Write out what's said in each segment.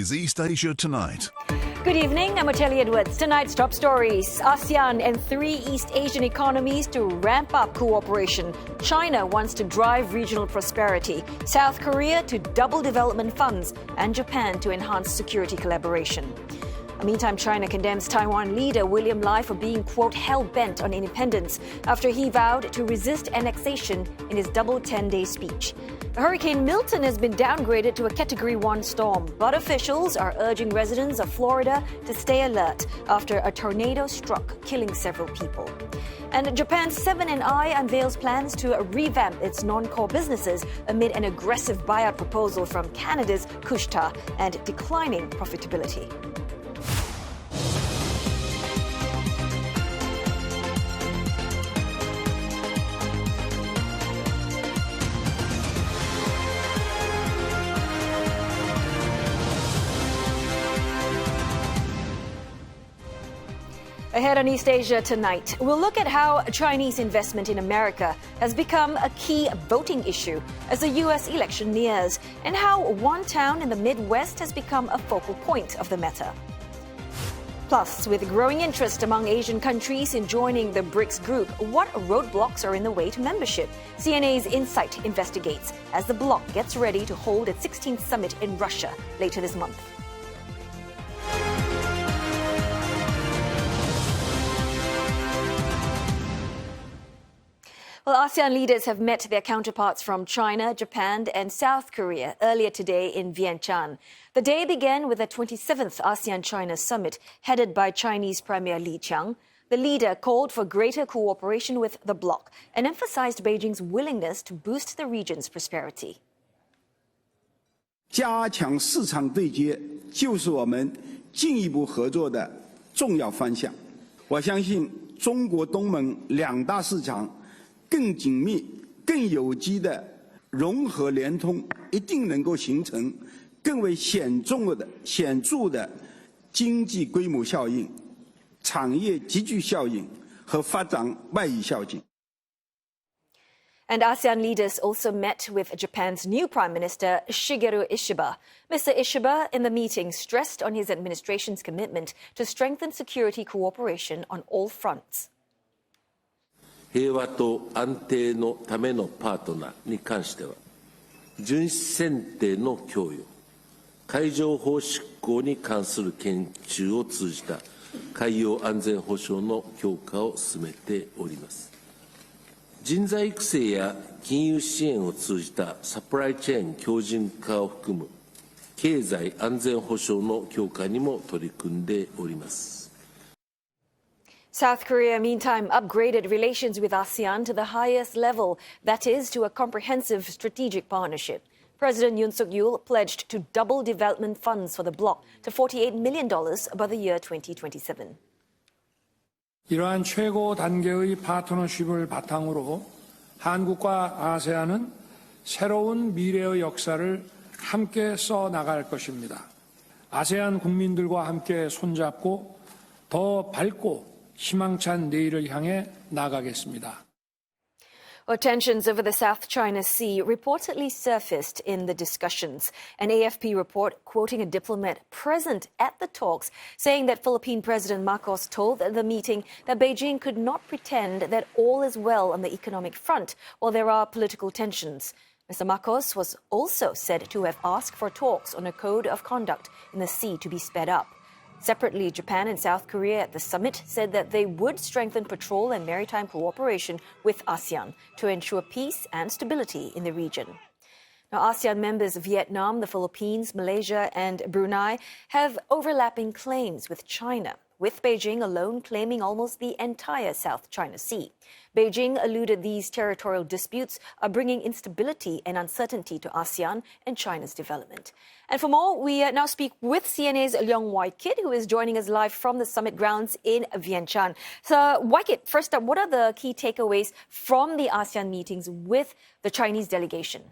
is East Asia Tonight. Good evening, I'm Otelli Edwards. Tonight's top stories. ASEAN and 3 East Asian economies to ramp up cooperation. China wants to drive regional prosperity. South Korea to double development funds. And Japan to enhance security collaboration. Meantime, China condemns Taiwan leader William Lai for being, quote, hell-bent on independence after he vowed to resist annexation in his Double 10-day speech. Hurricane Milton has been downgraded to a Category 1 storm, but officials are urging residents of Florida to stay alert after a tornado struck, killing several people. And Japan's 7&I unveils plans to revamp its non-core businesses amid an aggressive buyout proposal from Canada's Couche-Tard and declining profitability. Ahead on East Asia Tonight, we'll look at how Chinese investment in America has become a key voting issue as the U.S. election nears, and how one town in the Midwest has become a focal point of the matter. Plus, with growing interest among Asian countries in joining the BRICS group, what roadblocks are in the way to membership? CNA's Insight investigates as the bloc gets ready to hold its 16th summit in Russia later this month. Well, ASEAN leaders have met their counterparts from China, Japan and South Korea earlier today in Vientiane. The day began with the 27th ASEAN-China summit headed by Chinese Premier Li Qiang. The leader called for greater cooperation with the bloc and emphasized Beijing's willingness to boost the region's prosperity. 加强市场对接就是我们进一步合作的重要方向。我相信中国东盟两大市场 更紧密、更有机的融合联通，一定能够形成更为显著的经济规模效应、产业集聚效应和发展外溢效应。 And ASEAN leaders also met with Japan's new Prime Minister, Shigeru Ishiba. Mr. Ishiba, in the meeting, stressed on his administration's commitment to strengthen security cooperation on all fronts. 平和と安定のためのパートナーに関しては、巡視船艇の供与、海上法執行に関する研究を通じた海洋安全保障の強化を進めております。人材育成や金融支援を通じたサプライチェーン強靭化を含む経済安全保障の強化にも取り組んでおります。 South Korea, meantime, upgraded relations with ASEAN to the highest level, that is, to a comprehensive strategic partnership. President Yoon Suk-yeol pledged to double development funds for the bloc to $48 million by the year 2027. 이러한 최고 단계의 파트너십을 바탕으로 한국과 아세안은 새로운 미래의 역사를 함께 써 나갈 것입니다. 아세안 국민들과 함께 손잡고 더 밝고 희망찬 내일을 향해 나가겠습니다. Well, tensions over the South China Sea reportedly surfaced in the discussions. An AFP report quoting a diplomat present at the talks saying that Philippine President Marcos told the meeting that Beijing could not pretend that all is well on the economic front while there are political tensions. Mr. Marcos was also said to have asked for talks on a code of conduct in the sea to be sped up. Separately, Japan and South Korea at the summit said that they would strengthen patrol and maritime cooperation with ASEAN to ensure peace and stability in the region. Now, ASEAN members Vietnam, the Philippines, Malaysia and Brunei have overlapping claims with China, with Beijing alone claiming almost the entire South China Sea. Beijing alluded these territorial disputes are bringing instability and uncertainty to ASEAN and China's development. And for more, we now speak with CNA's Leong Wai-kit, who is joining us live from the summit grounds in Vientiane. So, Wai-kit, first up, what are the key takeaways from the ASEAN meetings with the Chinese delegation?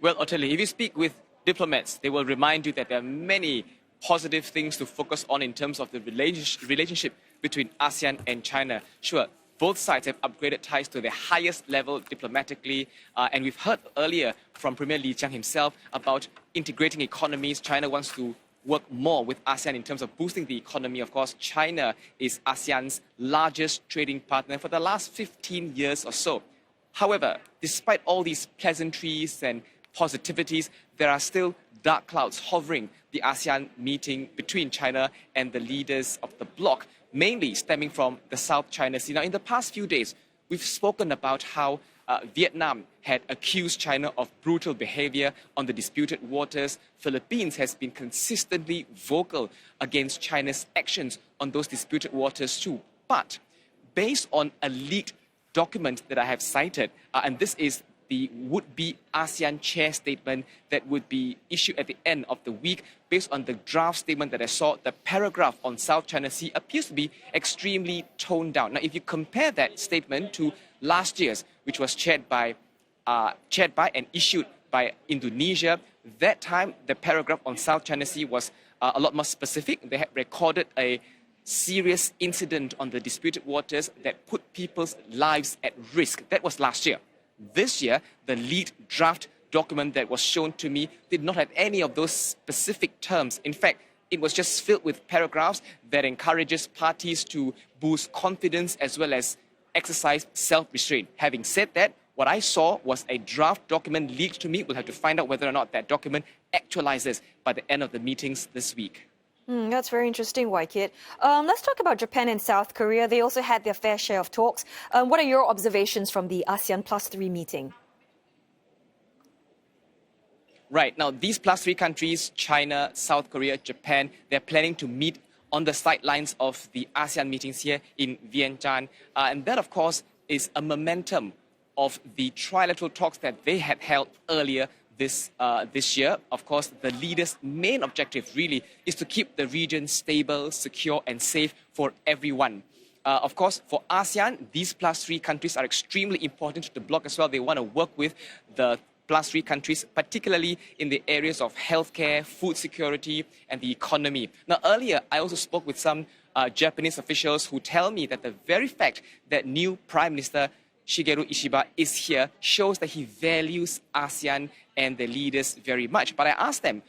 Well, Otelli, if you speak with diplomats, they will remind you that there are many positive things to focus on in terms of the relationship between ASEAN and China. Sure, both sides have upgraded ties to the highest level diplomatically. And we've heard earlier from Premier Li Qiang himself about integrating economies. China wants to work more with ASEAN in terms of boosting the economy. Of course, China is ASEAN's largest trading partner for the last 15 years or so. However, despite all these pleasantries and positivities, there are still dark clouds hovering the ASEAN meeting between China and the leaders of the bloc, mainly stemming from the South China Sea. Now, in the past few days, we've spoken about how Vietnam had accused China of brutal behavior on the disputed waters. Philippines has been consistently vocal against China's actions on those disputed waters too. But based on a leaked document that I have cited, and this is the would-be ASEAN chair statement that would be issued at the end of the week. Based on the draft statement that I saw, the paragraph on South China Sea appears to be extremely toned down. Now, if you compare that statement to last year's, which was chaired by and issued by Indonesia, that time the paragraph on South China Sea was a lot more specific. They had recorded a serious incident on the disputed waters that put people's lives at risk. That was last year. This year, the lead draft document that was shown to me did not have any of those specific terms. In fact, it was just filled with paragraphs that encourages parties to boost confidence as well as exercise self-restraint. Having said that, what I saw was a draft document leaked to me. We'll have to find out whether or not that document actualizes by the end of the meetings this week. That's very interesting, Waikit. Let's talk about Japan and South Korea. They also had their fair share of talks. What are your observations from the ASEAN +3 meeting? Right. Now, these +3 countries, China, South Korea, Japan, they're planning to meet on the sidelines of the ASEAN meetings here in Vientiane. And that, of course, is a momentum of the trilateral talks that they had held earlier this year. Of course, the leaders' main objective really is to keep the region stable, secure, and safe for everyone. Of course, for ASEAN, these +3 countries are extremely important to the bloc as well. They want to work with the +3 countries, particularly in the areas of healthcare, food security, and the economy. Now, earlier, I also spoke with some Japanese officials who tell me that the very fact that new Prime Minister Shigeru Ishiba is here shows that he values ASEAN and the leaders very much. But I asked them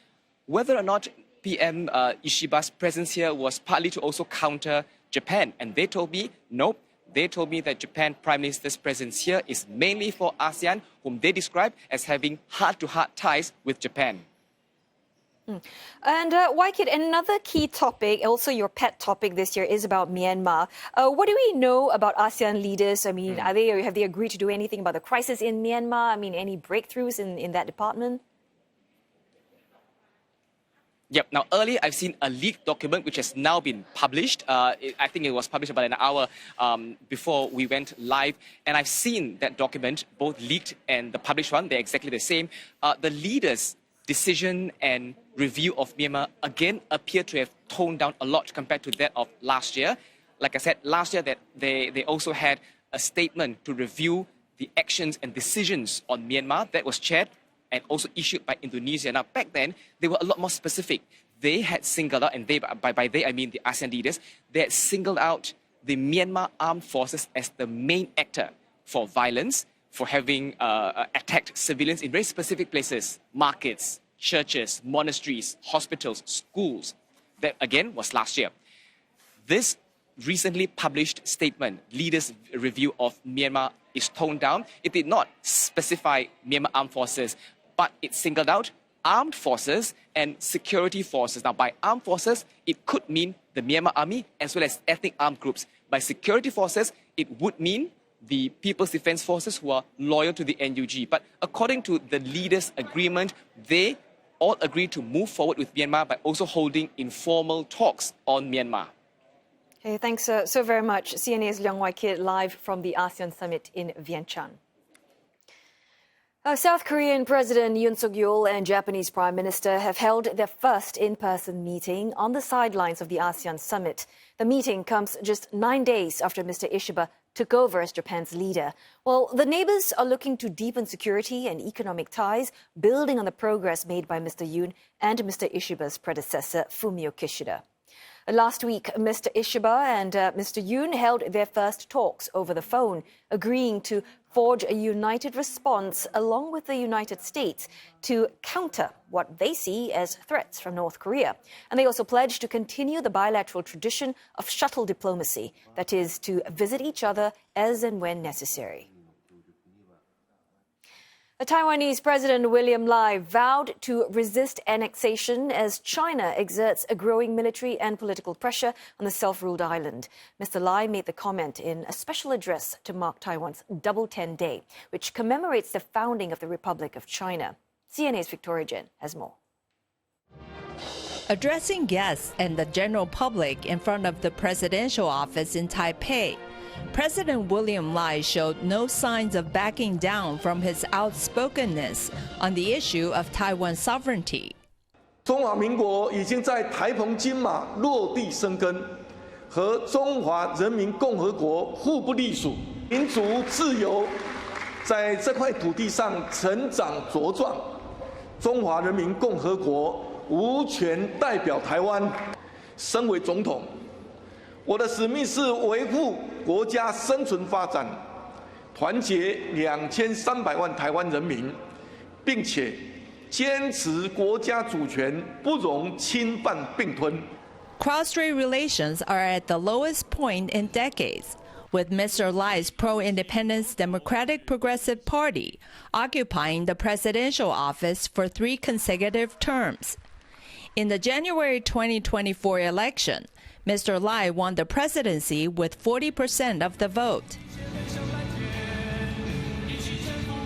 whether or not PM Ishiba's presence here was partly to also counter Japan. And they told me, nope. They told me that Japan Prime Minister's presence here is mainly for ASEAN, whom they describe as having heart-to-heart ties with Japan. And Waikit, another key topic, also your pet topic this year, is about Myanmar. What do we know about ASEAN leaders? I mean, have they agreed to do anything about the crisis in Myanmar? I mean, any breakthroughs in that department? Yep. Now, earlier I've seen a leaked document which has now been published. I think it was published about an hour before we went live. And I've seen that document, both leaked and the published one. They're exactly the same. The leaders' decision and review of Myanmar again appear to have toned down a lot compared to that of last year. Like I said, last year that they also had a statement to review the actions and decisions on Myanmar that was chaired and also issued by Indonesia. Now, back then, they were a lot more specific. They had singled out, and by they I mean the ASEAN leaders, they had singled out the Myanmar armed forces as the main actor for violence, for having attacked civilians in very specific places, markets, churches, monasteries, hospitals, schools. That, again, was last year. This recently published statement, Leaders' Review of Myanmar, is toned down. It did not specify Myanmar armed forces, but it singled out armed forces and security forces. Now, by armed forces, it could mean the Myanmar army as well as ethnic armed groups. By security forces, it would mean the People's Defense Forces who are loyal to the NUG. But according to the leaders' agreement, they all agreed to move forward with Myanmar by also holding informal talks on Myanmar. Hey, thanks so very much. CNA's Leong Wai-kit live from the ASEAN Summit in Vientiane. South Korean President Yoon Suk-yeol and Japanese Prime Minister have held their first in-person meeting on the sidelines of the ASEAN Summit. The meeting comes just 9 days after Mr. Ishiba took over as Japan's leader. Well, the neighbors are looking to deepen security and economic ties, building on the progress made by Mr. Yoon and Mr. Ishiba's predecessor, Fumio Kishida. Last week, Mr. Ishiba and Mr. Yoon held their first talks over the phone, agreeing to forge a united response along with the United States to counter what they see as threats from North Korea. And they also pledged to continue the bilateral tradition of shuttle diplomacy, that is, to visit each other as and when necessary. The Taiwanese President William Lai vowed to resist annexation as China exerts a growing military and political pressure on the self-ruled island. Mr. Lai made the comment in a special address to mark Taiwan's Double Ten Day, which commemorates the founding of the Republic of China. CNA's Victoria Jen has more. Addressing guests and the general public in front of the presidential office in Taipei, President William Lai showed no signs of backing down from his outspokenness on the issue of Taiwan's sovereignty. 中华民国已经在台澎金马落地生根，和中华人民共和国互不隶属，民族自由在这块土地上成长茁壮。中华人民共和国无权代表台湾。身为总统，我的使命是维护国家生存发展，团结2300万台湾人民，并且坚持国家主权不容侵犯并吞。Cross-strait relations are at the lowest point in decades, with Mr. Lai's pro-independence Democratic Progressive Party occupying the presidential office for 3 consecutive terms. In the January 2024 election, Mr. Lai won the presidency with 40% of the vote.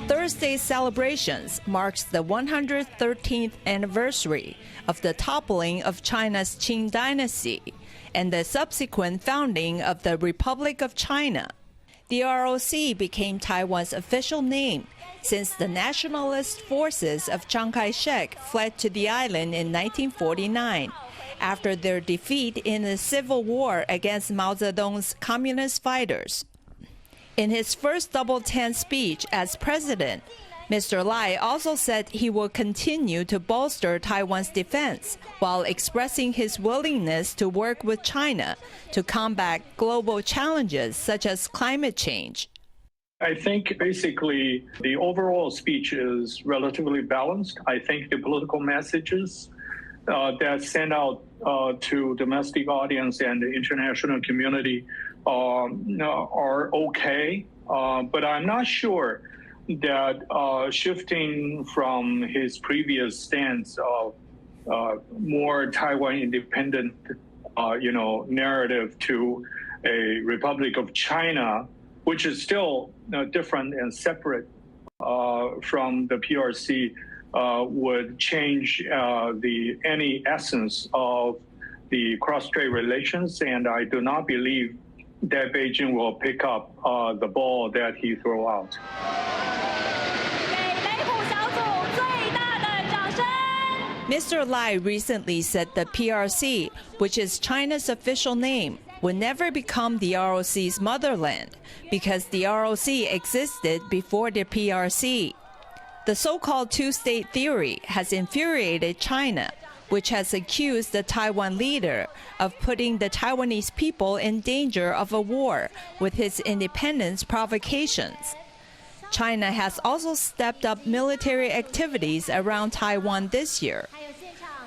Thursday's celebrations marks the 113th anniversary of the toppling of China's Qing dynasty and the subsequent founding of the Republic of China. The ROC became Taiwan's official name since the nationalist forces of Chiang Kai-shek fled to the island in 1949 after their defeat in the civil war against Mao Zedong's communist fighters. In his first Double Ten speech as president, Mr. Lai also said he will continue to bolster Taiwan's defense while expressing his willingness to work with China to combat global challenges such as climate change. I think basically the overall speech is relatively balanced. I think the political messages that sent out to domestic audience and the international community are okay, but I'm not sure that shifting from his previous stance of more Taiwan independent, narrative to a Republic of China, which is still different and separate from the PRC, would change any essence of the cross-strait relations, and I do not believe that Beijing will pick up the ball that he threw out. Mr. Lai recently said the PRC, which is China's official name, would never become the ROC's motherland because the ROC existed before the PRC. The so-called two-state theory has infuriated China, which has accused the Taiwan leader of putting the Taiwanese people in danger of a war with his independence provocations. China has also stepped up military activities around Taiwan this year,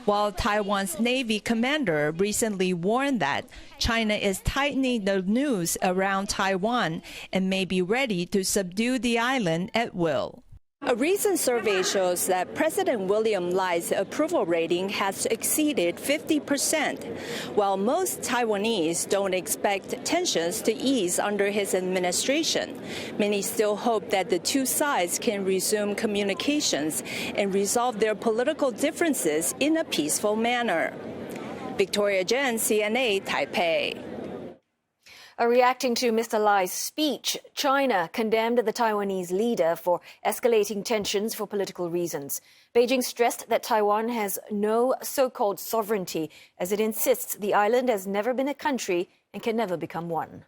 while Taiwan's Navy commander recently warned that China is tightening the noose around Taiwan and may be ready to subdue the island at will. A recent survey shows that President William Lai's approval rating has exceeded 50%, while most Taiwanese don't expect tensions to ease under his administration. Many still hope that the two sides can resume communications and resolve their political differences in a peaceful manner. Victoria Jen, CNA, Taipei. Reacting to Mr. Lai's speech, China condemned the Taiwanese leader for escalating tensions for political reasons. Beijing stressed that Taiwan has no so-called sovereignty, as it insists the island has never been a country and can never become one.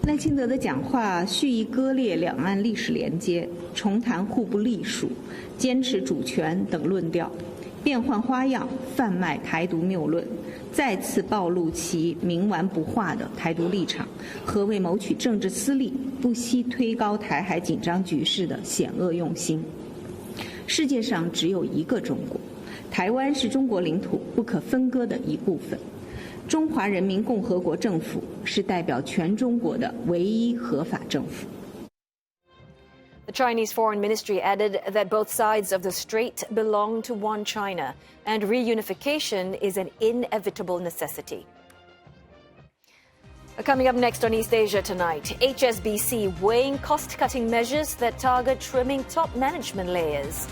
赖清德的讲话蓄意割裂两岸历史连接，重谈互不隶属，坚持主权等论调，变换花样贩卖台独谬论，再次暴露其冥顽不化的台独立场和为谋取政治私利不惜推高台海紧张局势的险恶用心。世界上只有一个中国，台湾是中国领土不可分割的一部分。中华人民共和国政府是代表全中国的唯一合法政府。The Chinese Foreign Ministry added that both sides of the strait belong to one China, and reunification is an inevitable necessity. Coming up next on East Asia Tonight, HSBC weighing cost-cutting measures that target trimming top management layers.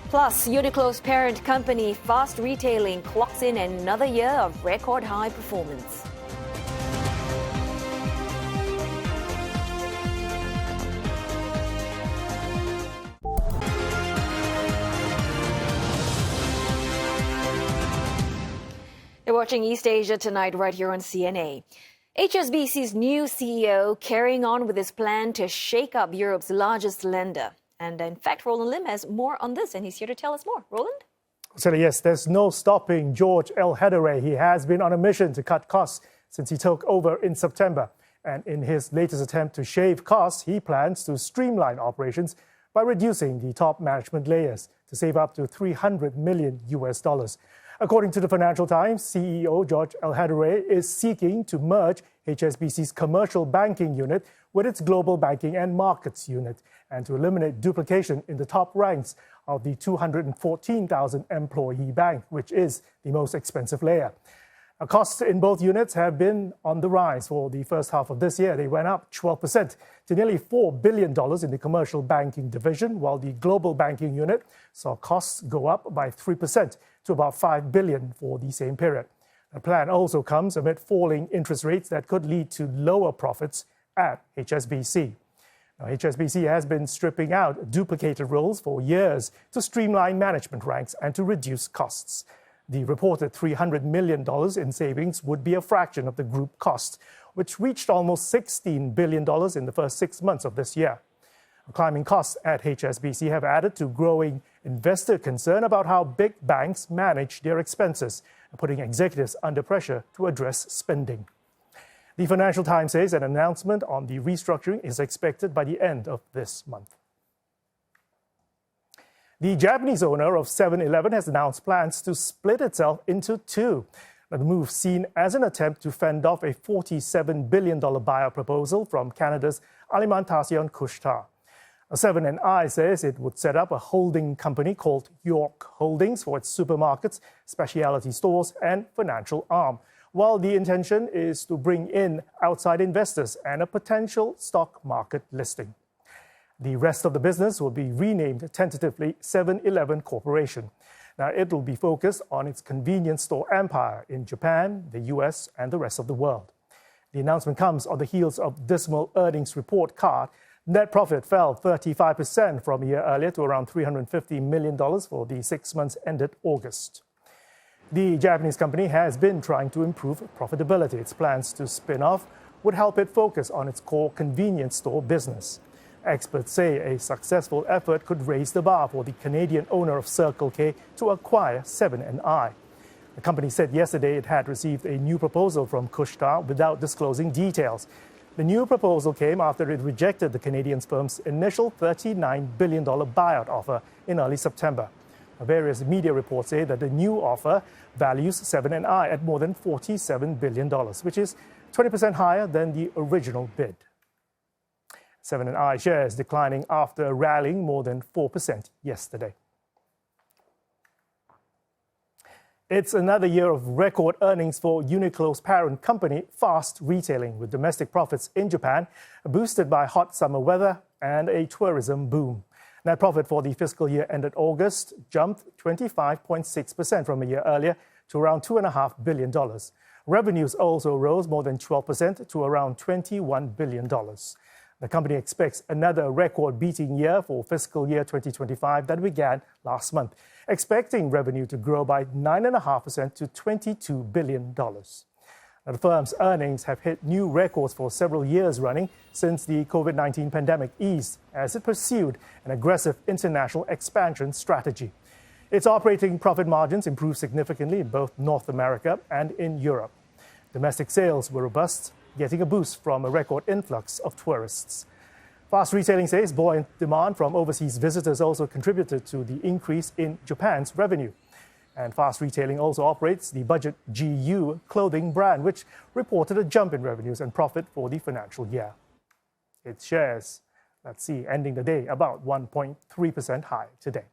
Plus, Uniqlo's parent company Fast Retailing clocks in another year of record-high performance. You're watching East Asia Tonight right here on CNA. HSBC's new CEO carrying on with his plan to shake up Europe's largest lender. And in fact, Roland Lim has more on this, and he's here to tell us more. Roland? So yes, there's no stopping George Elhedery. He has been on a mission to cut costs since he took over in September. And in his latest attempt to shave costs, he plans to streamline operations by reducing the top management layers to save up to $300 million. According to the Financial Times, CEO George Elhedery is seeking to merge HSBC's commercial banking unit with its global banking and markets unit and to eliminate duplication in the top ranks of the 214,000 employee bank, which is the most expensive layer. Costs in both units have been on the rise for the first half of this year. They went up 12% to nearly $4 billion in the commercial banking division, while the global banking unit saw costs go up by 3% to about $5 billion for the same period. The plan also comes amid falling interest rates that could lead to lower profits at HSBC. Now, HSBC has been stripping out duplicated roles for years to streamline management ranks and to reduce costs. The reported $300 million in savings would be a fraction of the group cost, which reached almost $16 billion in the first 6 months of this year. Climbing costs at HSBC have added to growing investor concern about how big banks manage their expenses, putting executives under pressure to address spending. The Financial Times says an announcement on the restructuring is expected by the end of this month. The Japanese owner of 7-Eleven has announced plans to split itself into two. The move seen as an attempt to fend off a $47 billion buyout proposal from Canada's Alimentation Couche-Tard. 7&I says it would set up a holding company called York Holdings for its supermarkets, specialty stores, and financial arm, while the intention is to bring in outside investors and a potential stock market listing. The rest of the business will be renamed tentatively 7-Eleven Corporation. Now, it will be focused on its convenience store empire in Japan, the US, and the rest of the world. The announcement comes on the heels of dismal earnings report card. Net profit fell 35% from a year earlier to around $350 million for the 6 months ended August. The Japanese company has been trying to improve profitability. Its plans to spin off would help it focus on its core convenience store business. Experts say a successful effort could raise the bar for the Canadian owner of Circle K to acquire 7&I. The company said yesterday it had received a new proposal from Couche-Tard without disclosing details. The new proposal came after it rejected the Canadian firm's initial $39 billion buyout offer in early September. Various media reports say that the new offer values 7&I at more than $47 billion, which is 20% higher than the original bid. 7&I shares declining after rallying more than 4% yesterday. It's another year of record earnings for Uniqlo's parent company, Fast Retailing, with domestic profits in Japan boosted by hot summer weather and a tourism boom. Net profit for the fiscal year ended August jumped 25.6% from a year earlier to around $2.5 billion. Revenues also rose more than 12% to around $21 billion. The company expects another record-beating year for fiscal year 2025 that began last month, expecting revenue to grow by 9.5% to $22 billion. Now, the firm's earnings have hit new records for several years running since the COVID-19 pandemic eased as it pursued an aggressive international expansion strategy. Its operating profit margins improved significantly in both North America and in Europe. Domestic sales were robust, getting a boost from a record influx of tourists. Fast Retailing says buoyant demand from overseas visitors also contributed to the increase in Japan's revenue. And Fast Retailing also operates the budget GU clothing brand, which reported a jump in revenues and profit for the financial year. Its shares, ending the day about 1.3% high today.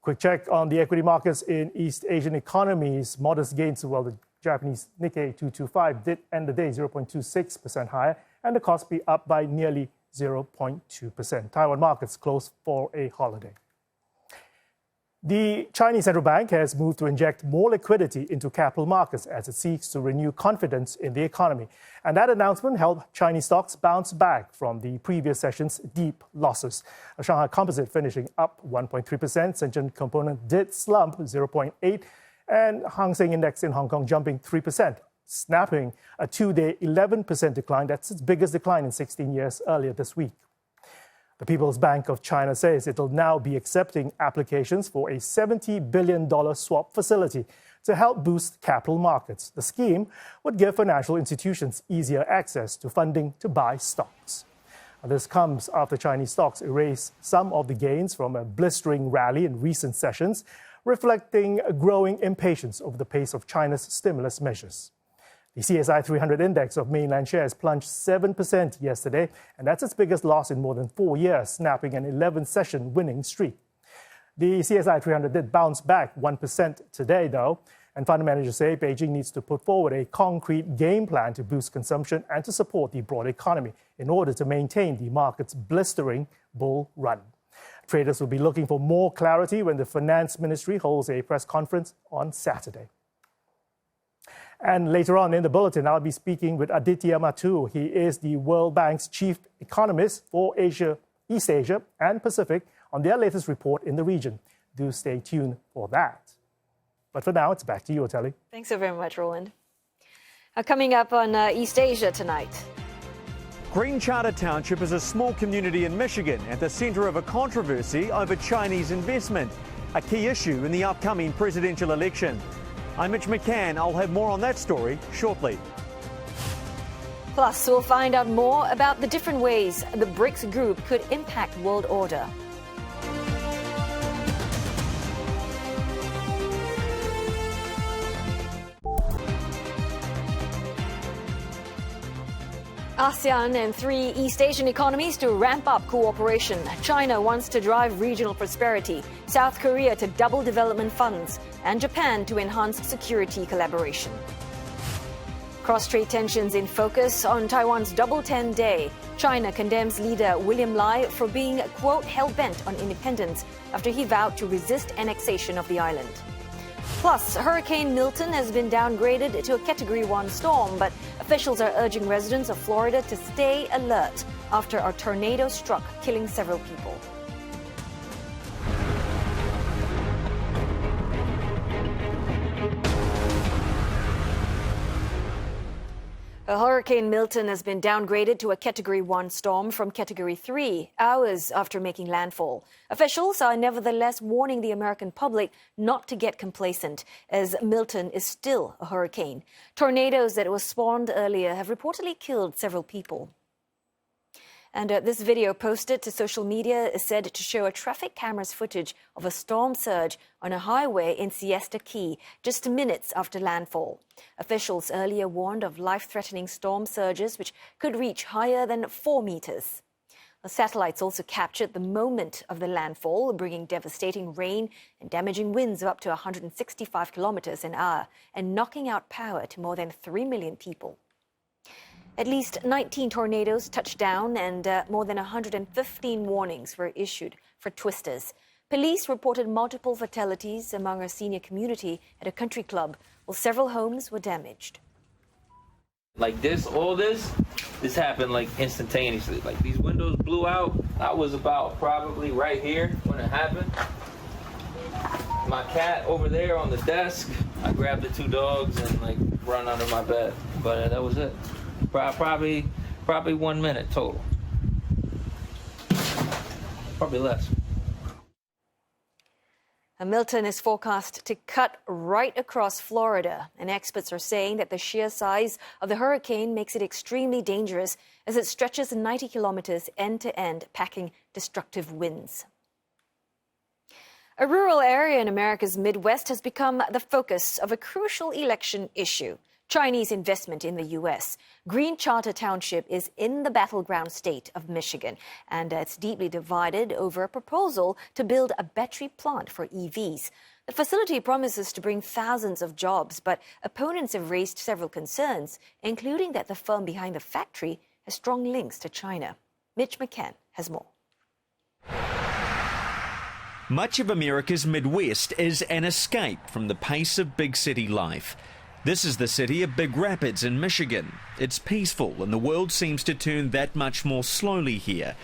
Quick check on the equity markets in East Asian economies. Modest gains, while the Japanese Nikkei 225 did end the day 0.26% higher, and the Kospi up by nearly 0.2%. Taiwan markets closed for a holiday. The Chinese central bank has moved to inject more liquidity into capital markets as it seeks to renew confidence in the economy. And that announcement helped Chinese stocks bounce back from the previous session's deep losses. A Shanghai Composite finishing up 1.3%, Shenzhen Component did slump 0.8%, and Hang Seng Index in Hong Kong jumping 3%, snapping a two-day 11% decline. That's its biggest decline in 16 years earlier this week. The People's Bank of China says it will now be accepting applications for a $70 billion swap facility to help boost capital markets. The scheme would give financial institutions easier access to funding to buy stocks. This comes after Chinese stocks erased some of the gains from a blistering rally in recent sessions, reflecting a growing impatience over the pace of China's stimulus measures. The CSI 300 index of mainland shares plunged 7% yesterday, and that's its biggest loss in more than 4 years, snapping an 11-session winning streak. The CSI 300 did bounce back 1% today, though, and fund managers say Beijing needs to put forward a concrete game plan to boost consumption and to support the broader economy in order to maintain the market's blistering bull run. Traders will be looking for more clarity when the Finance Ministry holds a press conference on Saturday. And later on in the bulletin, I'll be speaking with Aditya Mathur. He is the World Bank's chief economist for Asia, East Asia and Pacific on their latest report in the region. Do stay tuned for that. But for now, it's back to you, Otelli. Thanks so very much, Roland. Coming up on East Asia tonight. Green Charter Township is a small community in Michigan at the center of a controversy over Chinese investment, a key issue in the upcoming presidential election. I'm Mitch McCann. I'll have more on that story shortly. Plus, we'll find out more about the different ways the BRICS group could impact world order. ASEAN and 3 East Asian economies to ramp up cooperation. China wants to drive regional prosperity, South Korea to double development funds, and Japan to enhance security collaboration. Cross-strait tensions in focus on Taiwan's Double Ten Day. China condemns leader William Lai for being, quote, hell-bent on independence after he vowed to resist annexation of the island. Plus, Hurricane Milton has been downgraded to a Category 1 storm, but officials are urging residents of Florida to stay alert after a tornado struck, killing several people. Hurricane Milton has been downgraded to a Category 1 storm from Category 3 hours after making landfall. Officials are nevertheless warning the American public not to get complacent, as Milton is still a hurricane. Tornadoes that were spawned earlier have reportedly killed several people. And this video posted to social media is said to show a traffic camera's footage of a storm surge on a highway in Siesta Key just minutes after landfall. Officials earlier warned of life-threatening storm surges which could reach higher than 4 meters. The satellites also captured the moment of the landfall, bringing devastating rain and damaging winds of up to 165 kilometers an hour and knocking out power to more than 3 million people. At least 19 tornadoes touched down and more than 115 warnings were issued for twisters. Police reported multiple fatalities among a senior community at a country club, while several homes were damaged. Like this, all this happened like instantaneously. Like these windows blew out. I was about probably right here when it happened. My cat over there on the desk. I grabbed the 2 dogs and like run under my bed. But that was it. Probably 1 minute total. Probably less. Milton is forecast to cut right across Florida, and experts are saying that the sheer size of the hurricane makes it extremely dangerous as it stretches 90 kilometers end to end, packing destructive winds. A rural area in America's Midwest has become the focus of a crucial election issue: Chinese investment in the U.S. Green Charter Township is in the battleground state of Michigan, and it's deeply divided over a proposal to build a battery plant for EVs. The facility promises to bring thousands of jobs, but opponents have raised several concerns, including that the firm behind the factory has strong links to China. Mitch McCann has more. Much of America's Midwest is an escape from the pace of big city life. This is the city of Big Rapids in Michigan. It's peaceful and the world seems to turn that much more slowly here.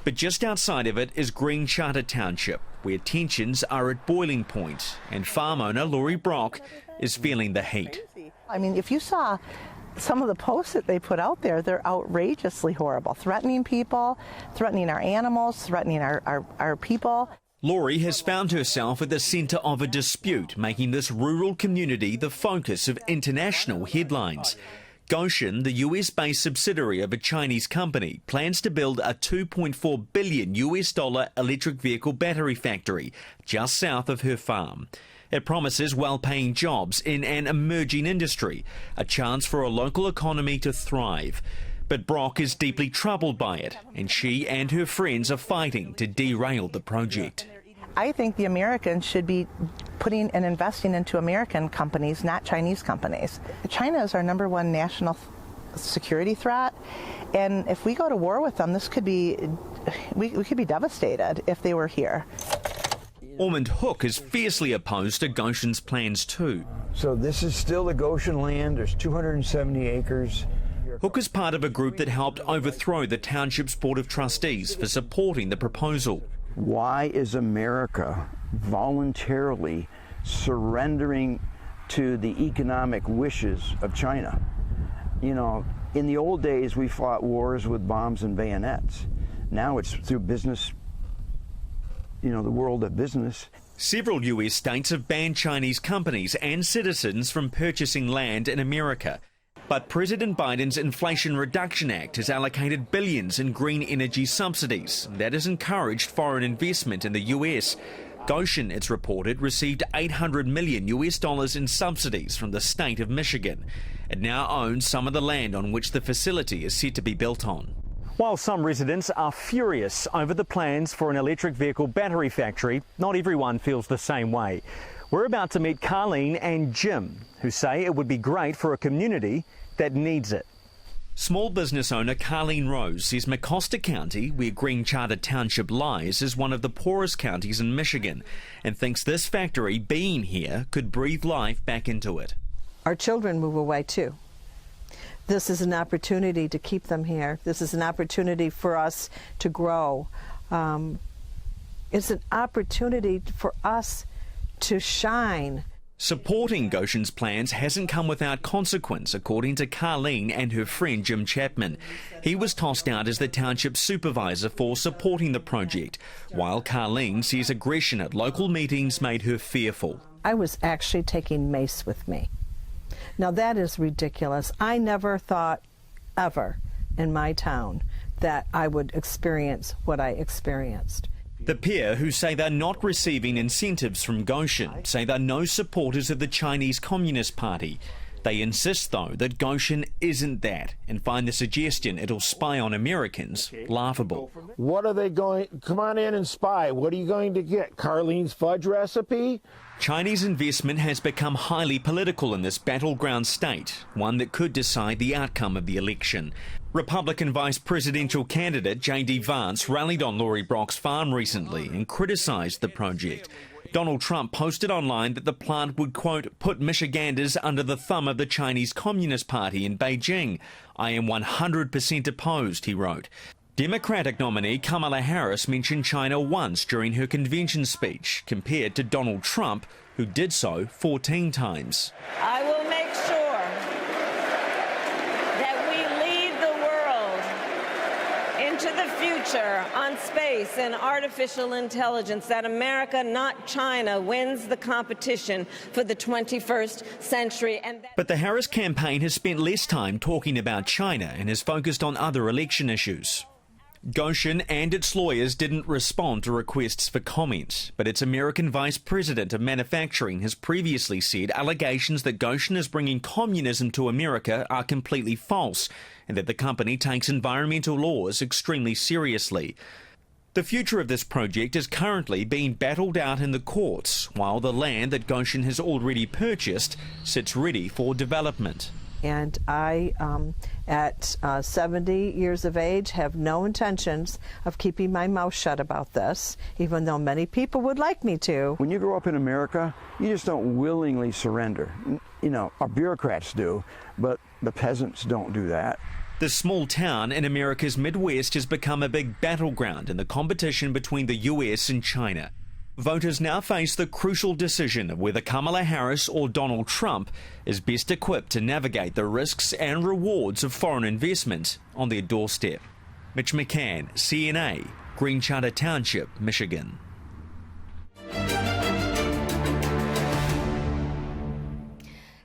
But just outside of it is Green Charter Township, where tensions are at boiling point, and farm owner Lori Brock is feeling the heat. I mean, if you saw some of the posts that they put out there, they're outrageously horrible, threatening people, threatening our animals, threatening our people. Lori has found herself at the centre of a dispute, making this rural community the focus of international headlines. Goshen, the US-based subsidiary of a Chinese company, plans to build a $2.4 billion electric vehicle battery factory just south of her farm. It promises well-paying jobs in an emerging industry, a chance for a local economy to thrive. But Brock is deeply troubled by it, and she and her friends are fighting to derail the project. I think the Americans should be putting and investing into American companies, not Chinese companies. China is our #1 national security threat, and if we go to war with them, we could be devastated if they were here. Ormond Hook is fiercely opposed to Goshen's plans too. So this is still the Goshen land. There's 270 acres. Hook is part of a group that helped overthrow the township's board of trustees for supporting the proposal. Why is America voluntarily surrendering to the economic wishes of China? You know, in the old days, we fought wars with bombs and bayonets. Now it's through business, you know, the world of business. Several US states have banned Chinese companies and citizens from purchasing land in America. But President Biden's Inflation Reduction Act has allocated billions in green energy subsidies. That has encouraged foreign investment in the US. Goshen, it's reported, received $800 million in subsidies from the state of Michigan. It now owns some of the land on which the facility is set to be built on. While some residents are furious over the plans for an electric vehicle battery factory, not everyone feels the same way. We're about to meet Carleen and Jim, who say it would be great for a community that needs it. Small business owner Carleen Rose says Mecosta County, where Green Charter Township lies, is one of the poorest counties in Michigan, and thinks this factory being here could breathe life back into it. Our children move away too. This is an opportunity to keep them here. This is an opportunity for us to grow. It's an opportunity for us to shine. Supporting Goshen's plans hasn't come without consequence, according to Carleen and her friend Jim Chapman. He was tossed out as the township supervisor for supporting the project, while Carleen says aggression at local meetings made her fearful. I was actually taking mace with me. Now that is ridiculous. I never thought ever in my town that I would experience what I experienced. The pair, who say they're not receiving incentives from Goshen, say they're no supporters of the Chinese Communist Party. They insist, though, that Goshen isn't that, and find the suggestion it'll spy on Americans laughable. What are they going? Come on in and spy. What are you going to get? Carleen's fudge recipe? Chinese investment has become highly political in this battleground state, one that could decide the outcome of the election. Republican vice presidential candidate J.D. Vance rallied on Lori Brock's farm recently and criticised the project. Donald Trump posted online that the plant would, quote, put Michiganders under the thumb of the Chinese Communist Party in Beijing. I am 100% opposed, he wrote. Democratic nominee Kamala Harris mentioned China once during her convention speech, compared to Donald Trump, who did so 14 times. I will make sure that we lead the world into the future future on space and artificial intelligence, that America, not China, wins the competition for the 21st century. But the Harris campaign has spent less time talking about China and has focused on other election issues. Goshen and its lawyers didn't respond to requests for comment, but its American Vice President of Manufacturing has previously said allegations that Goshen is bringing communism to America are completely false and that the company takes environmental laws extremely seriously. The future of this project is currently being battled out in the courts, while the land that Goshen has already purchased sits ready for development. And I, at 70 years of age, have no intentions of keeping my mouth shut about this, even though many people would like me to. When you grow up in America, you just don't willingly surrender. You know, our bureaucrats do, but the peasants don't do that. The small town in America's Midwest has become a big battleground in the competition between the US and China. Voters now face the crucial decision of whether Kamala Harris or Donald Trump is best equipped to navigate the risks and rewards of foreign investment on their doorstep. Mitch McCann, CNA, Green Charter Township, Michigan.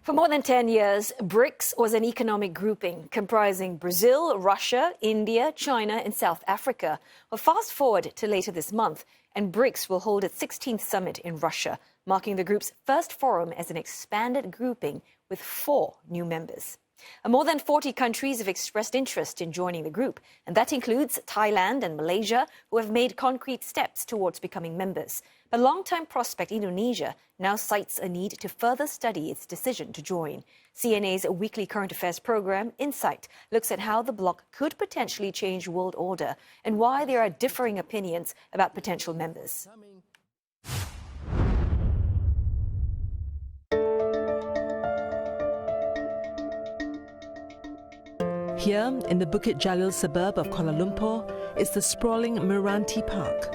For more than 10 years, BRICS was an economic grouping comprising Brazil, Russia, India, China, and South Africa. Well, fast forward to later this month, and BRICS will hold its 16th summit in Russia, marking the group's first forum as an expanded grouping with 4 new members. More than 40 countries have expressed interest in joining the group, and that includes Thailand and Malaysia, who have made concrete steps towards becoming members. But long-time prospect Indonesia now cites a need to further study its decision to join. CNA's weekly current affairs program, Insight, looks at how the bloc could potentially change world order and why there are differing opinions about potential members. Here, in the Bukit Jalil suburb of Kuala Lumpur, is the sprawling Meranti Park.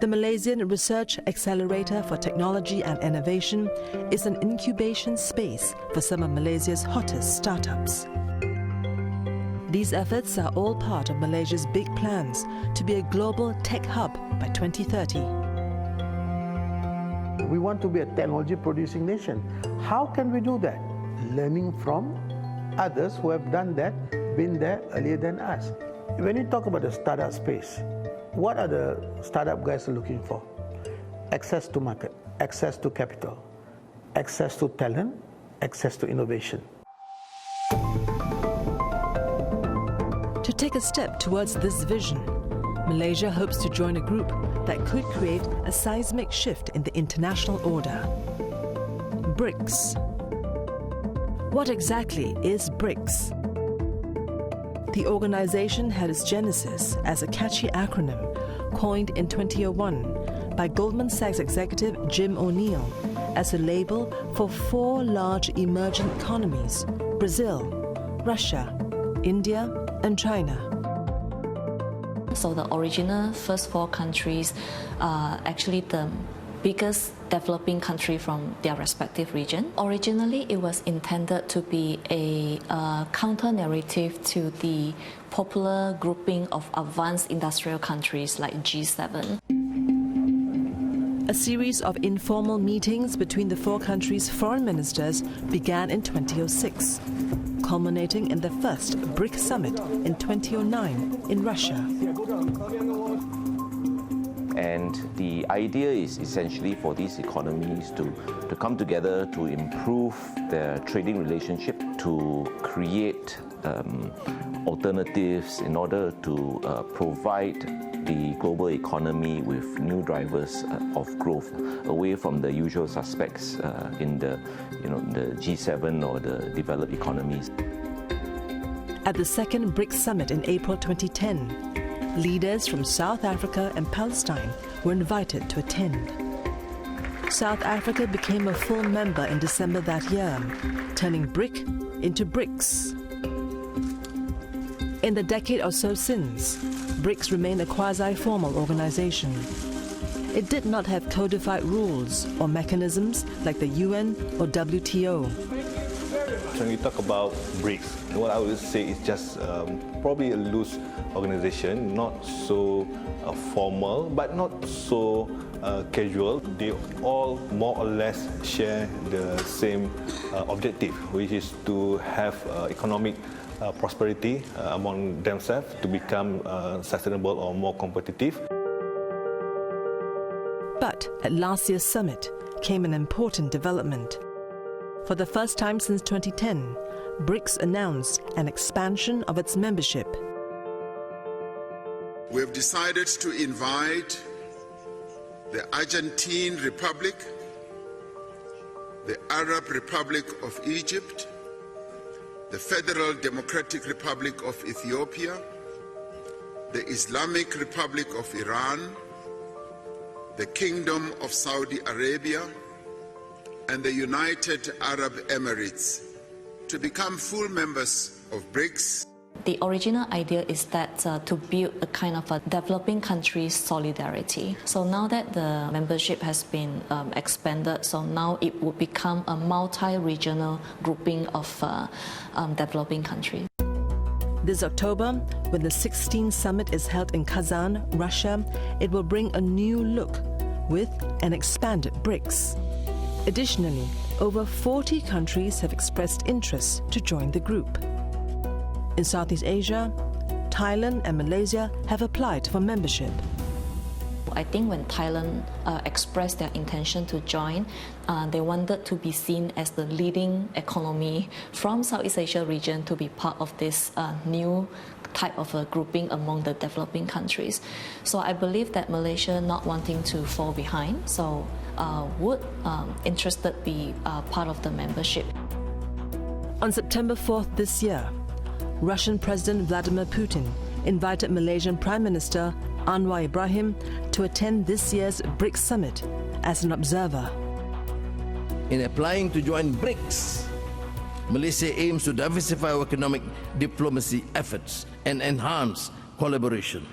The Malaysian Research Accelerator for Technology and Innovation is an incubation space for some of Malaysia's hottest startups. These efforts are all part of Malaysia's big plans to be a global tech hub by 2030. We want to be a technology-producing nation. How can we do that? Learning from others who have done that, been there earlier than us. When you talk about the startup space, what are the startup guys looking for? Access to market, access to capital, access to talent, access to innovation. To take a step towards this vision, Malaysia hopes to join a group that could create a seismic shift in the international order. BRICS. What exactly is BRICS? The organization had its genesis as a catchy acronym coined in 2001 by Goldman Sachs executive Jim O'Neill as a label for 4 large emerging economies: Brazil, Russia, India, and China. So the original first 4 countries are actually the biggest developing country from their respective region. Originally, it was intended to be a counter-narrative to the popular grouping of advanced industrial countries like G7. A series of informal meetings between the 4 countries' foreign ministers began in 2006, culminating in the first BRICS summit in 2009 in Russia. And the idea is essentially for these economies to come together to improve their trading relationship, to create alternatives in order to provide the global economy with new drivers of growth away from the usual suspects in the G7 or the developed economies. At the second BRICS summit in April 2010, leaders from South Africa and Palestine were invited to attend. South Africa became a full member in December that year, turning BRIC into BRICS. In the decade or so since, BRICS remained a quasi-formal organization. It did not have codified rules or mechanisms like the UN or WTO. when we talk about BRICS, what I would say is just probably a loose organization, not so formal, but not so casual. They all more or less share the same objective, which is to have economic prosperity among themselves to become sustainable or more competitive. But at last year's summit came an important development. For the first time since 2010, BRICS announced an expansion of its membership. We have decided to invite the Argentine Republic, the Arab Republic of Egypt, the Federal Democratic Republic of Ethiopia, the Islamic Republic of Iran, the Kingdom of Saudi Arabia, and the United Arab Emirates to become full members of BRICS. The original idea is that to build a kind of a developing countries solidarity. So now that the membership has been expanded, so now it will become a multi-regional grouping of developing countries. This October, when the 16th summit is held in Kazan, Russia, it will bring a new look with an expanded BRICS. Additionally, over 40 countries have expressed interest to join the group. In Southeast Asia, Thailand and Malaysia have applied for membership. I think when Thailand expressed their intention to join, they wanted to be seen as the leading economy from Southeast Asia region to be part of this new type of a grouping among the developing countries. So I believe that Malaysia, not wanting to fall behind, so would interested be part of the membership. On September 4th this year, Russian President Vladimir Putin invited Malaysian Prime Minister Anwar Ibrahim to attend this year's BRICS summit as an observer. In applying to join BRICS, Malaysia aims to diversify our economic diplomacy efforts and enhance collaboration.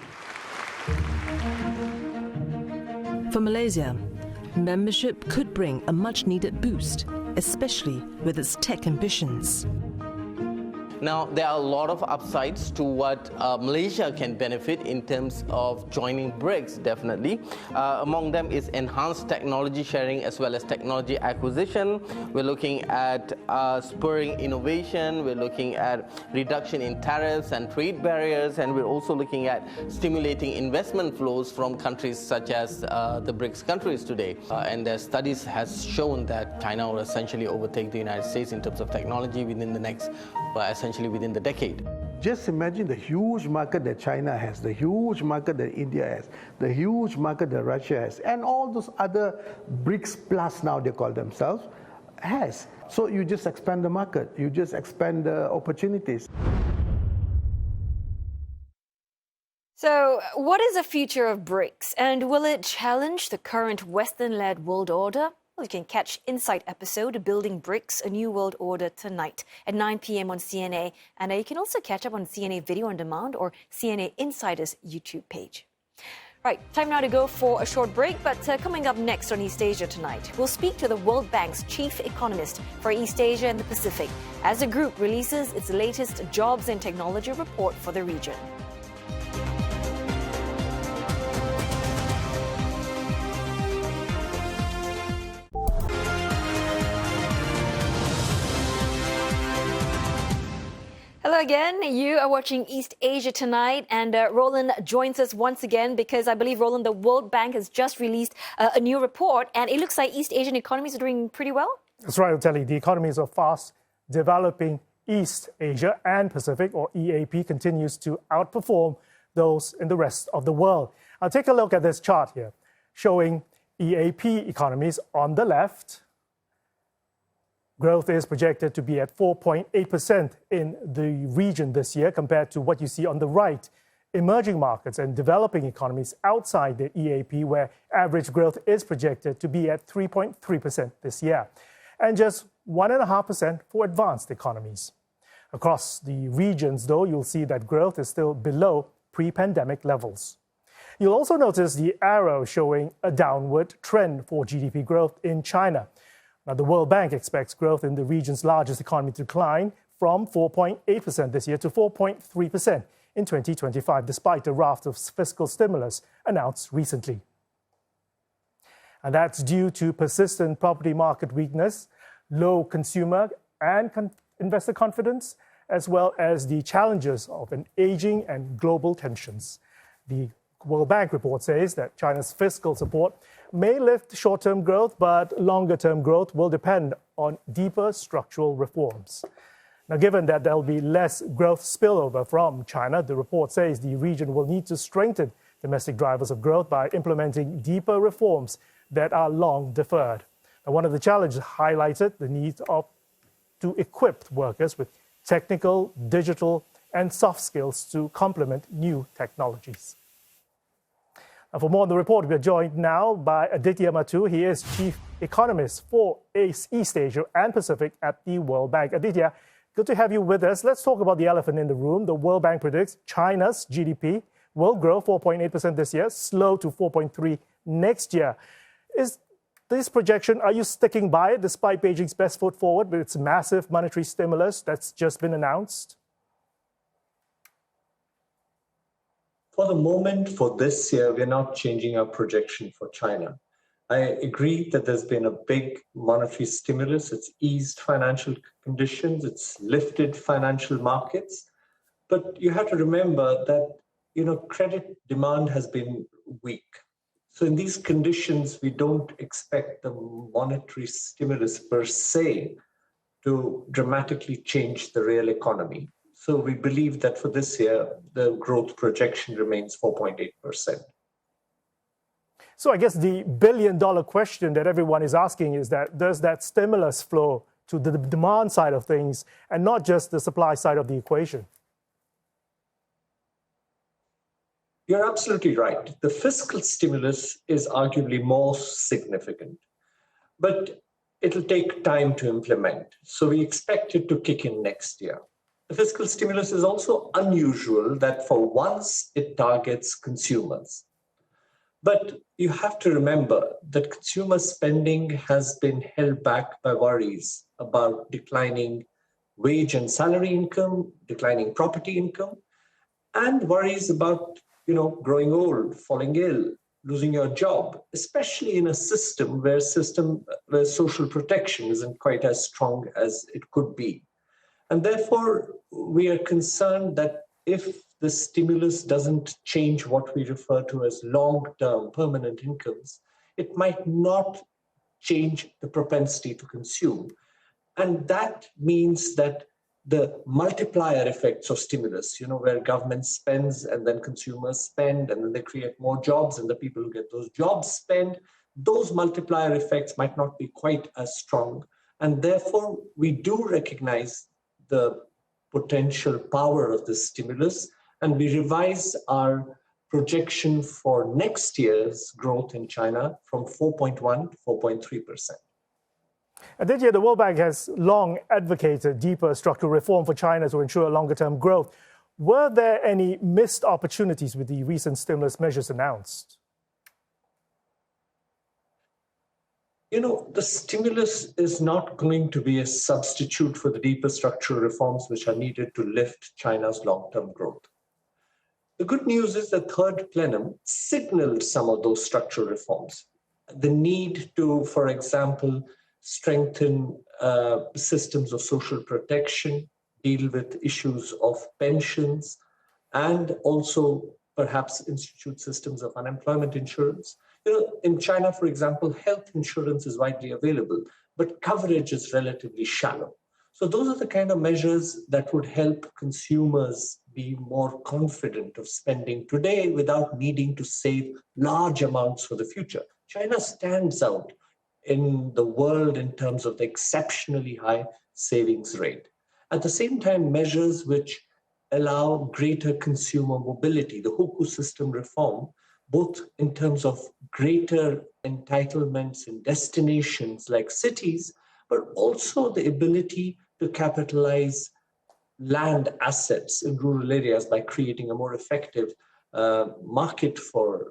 For Malaysia, membership could bring a much-needed boost, especially with its tech ambitions. Now, there are a lot of upsides to what Malaysia can benefit in terms of joining BRICS, definitely. Among them is enhanced technology sharing as well as technology acquisition. We're looking at spurring innovation. We're looking at reduction in tariffs and trade barriers. And we're also looking at stimulating investment flows from countries such as the BRICS countries today. And their studies has shown that China will essentially overtake the United States in terms of technology within the next essentially within the decade. Just imagine the huge market that China has, the huge market that India has, the huge market that Russia has, and all those other BRICS plus now they call themselves, has. So you just expand the market, you just expand the opportunities. So, what is the future of BRICS, and will it challenge the current Western-led world order? Well, you can catch Insight episode Building BRICS, A New World Order tonight at 9 p.m. on CNA. And you can also catch up on CNA Video on Demand or CNA Insider's YouTube page. Right, time now to go for a short break, but coming up next on East Asia tonight, we'll speak to the World Bank's chief economist for East Asia and the Pacific as the group releases its latest jobs and technology report for the region. Hello again. You are watching East Asia tonight, and Roland joins us once again because I believe, Roland, the World Bank has just released a new report, and it looks like East Asian economies are doing pretty well. That's right, Telly. The economies of fast developing East Asia and Pacific, or EAP, continues to outperform those in the rest of the world. I'll take a look at this chart here, showing EAP economies on the left. Growth is projected to be at 4.8% in the region this year, compared to what you see on the right, emerging markets and developing economies outside the EAP, where average growth is projected to be at 3.3% this year, and just 1.5% for advanced economies. Across the regions, though, you'll see that growth is still below pre-pandemic levels. You'll also notice the arrow showing a downward trend for GDP growth in China, Now, the World Bank expects growth in the region's largest economy to decline from 4.8% this year to 4.3% in 2025, despite a raft of fiscal stimulus announced recently. And that's due to persistent property market weakness, low consumer and investor confidence, as well as the challenges of an aging and global tensions. The World Bank report says that China's fiscal support may lift short-term growth, but longer-term growth will depend on deeper structural reforms. Now, given that there will be less growth spillover from China, the report says the region will need to strengthen domestic drivers of growth by implementing deeper reforms that are long deferred. Now, one of the challenges highlighted the need to equip workers with technical, digital, and soft skills to complement new technologies. And for more on the report, we are joined now by Aditya Mattu. He is Chief Economist for East Asia and Pacific at the World Bank. Aditya, good to have you with us. Let's talk about the elephant in the room. The World Bank predicts China's GDP will grow 4.8% this year, slow to 4.3% next year. Is this projection, are you sticking by it despite Beijing's best foot forward with its massive monetary stimulus that's just been announced? For the moment, for this year, we're not changing our projection for China. I agree that there's been a big monetary stimulus. It's eased financial conditions. It's lifted financial markets. But you have to remember that, credit demand has been weak. So in these conditions, we don't expect the monetary stimulus per se to dramatically change the real economy. So we believe that for this year, the growth projection remains 4.8%. So I guess the billion-dollar question that everyone is asking is that does that stimulus flow to the demand side of things and not just the supply side of the equation? You're absolutely right. The fiscal stimulus is arguably more significant, but it'll take time to implement. So we expect it to kick in next year. The fiscal stimulus is also unusual that for once it targets consumers. But you have to remember that consumer spending has been held back by worries about declining wage and salary income, declining property income, and worries about, growing old, falling ill, losing your job, especially in a system where social protection isn't quite as strong as it could be. And therefore, we are concerned that if the stimulus doesn't change what we refer to as long-term permanent incomes, it might not change the propensity to consume. And that means that the multiplier effects of stimulus, where government spends and then consumers spend and then they create more jobs and the people who get those jobs spend, those multiplier effects might not be quite as strong. And therefore, we do recognize the potential power of the stimulus, and we revise our projection for next year's growth in China from 4.1 to 4.3%. Aditya, the World Bank has long advocated deeper structural reform for China to ensure longer-term growth. Were there any missed opportunities with the recent stimulus measures announced? The stimulus is not going to be a substitute for the deeper structural reforms which are needed to lift China's long-term growth. The good news is the third plenum signaled some of those structural reforms. The need to, for example, strengthen systems of social protection, deal with issues of pensions, and also perhaps institute systems of unemployment insurance. In China, for example, health insurance is widely available, but coverage is relatively shallow. So those are the kind of measures that would help consumers be more confident of spending today without needing to save large amounts for the future. China stands out in the world in terms of the exceptionally high savings rate. At the same time, measures which allow greater consumer mobility, the Hukou system reform, both in terms of greater entitlements in destinations like cities, but also the ability to capitalize land assets in rural areas by creating a more effective market for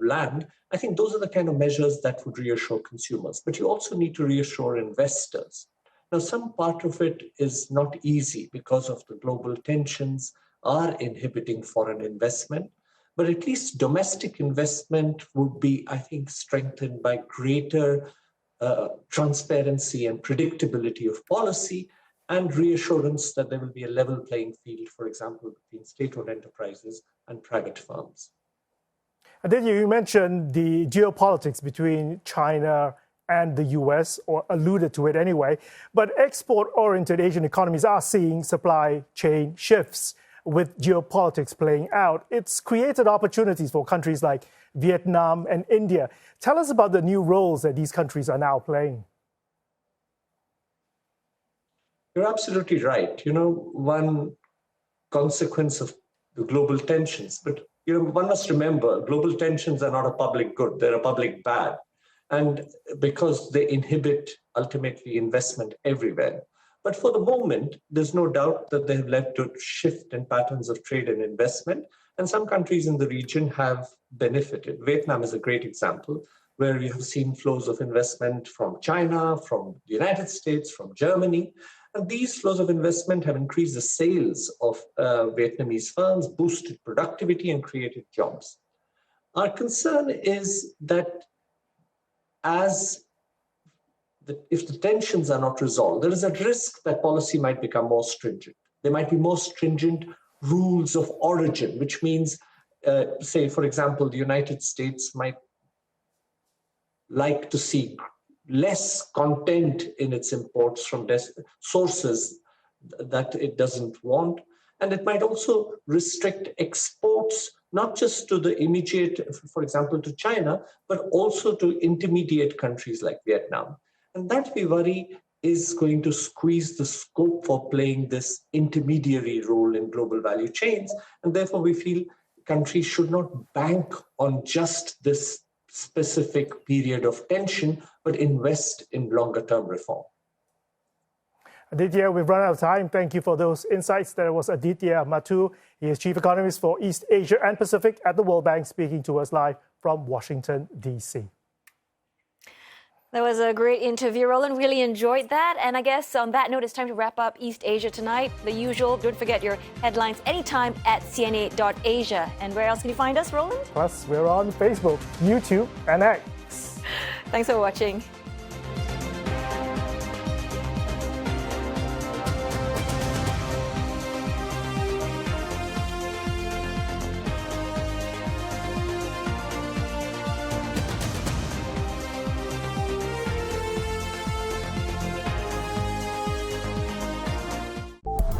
land, I think those are the kind of measures that would reassure consumers. But you also need to reassure investors. Now, some part of it is not easy because of the global tensions are inhibiting foreign investment. But at least domestic investment would be, I think, strengthened by greater transparency and predictability of policy and reassurance that there will be a level playing field, for example, between state-owned enterprises and private firms. Aditya, you mentioned the geopolitics between China and the US, or alluded to it anyway, but export-oriented Asian economies are seeing supply chain shifts. With geopolitics playing out, it's created opportunities for countries like Vietnam and India. Tell us about the new roles that these countries are now playing. You're absolutely right. One consequence of the global tensions, but one must remember, global tensions are not a public good, they're a public bad. And because they inhibit ultimately investment everywhere. But for the moment, there's no doubt that they have led to a shift in patterns of trade and investment. And some countries in the region have benefited. Vietnam is a great example, where we have seen flows of investment from China, from the United States, from Germany. And these flows of investment have increased the sales of Vietnamese firms, boosted productivity, and created jobs. Our concern is that if the tensions are not resolved, there is a risk that policy might become more stringent. There might be more stringent rules of origin, which means, say, for example, the United States might like to see less content in its imports from sources that it doesn't want. And it might also restrict exports, not just to the immediate, for example, to China, but also to intermediate countries like Vietnam. And that, we worry, is going to squeeze the scope for playing this intermediary role in global value chains. And therefore, we feel countries should not bank on just this specific period of tension, but invest in longer-term reform. Aditya, we've run out of time. Thank you for those insights. There was Aditya Mathur. He is Chief Economist for East Asia and Pacific at the World Bank, speaking to us live from Washington, D.C. That was a great interview, Roland. Really enjoyed that. And I guess on that note, it's time to wrap up East Asia tonight. The usual, don't forget your headlines anytime at CNA.Asia. And where else can you find us, Roland? Plus, we're on Facebook, YouTube, and X. Thanks for watching.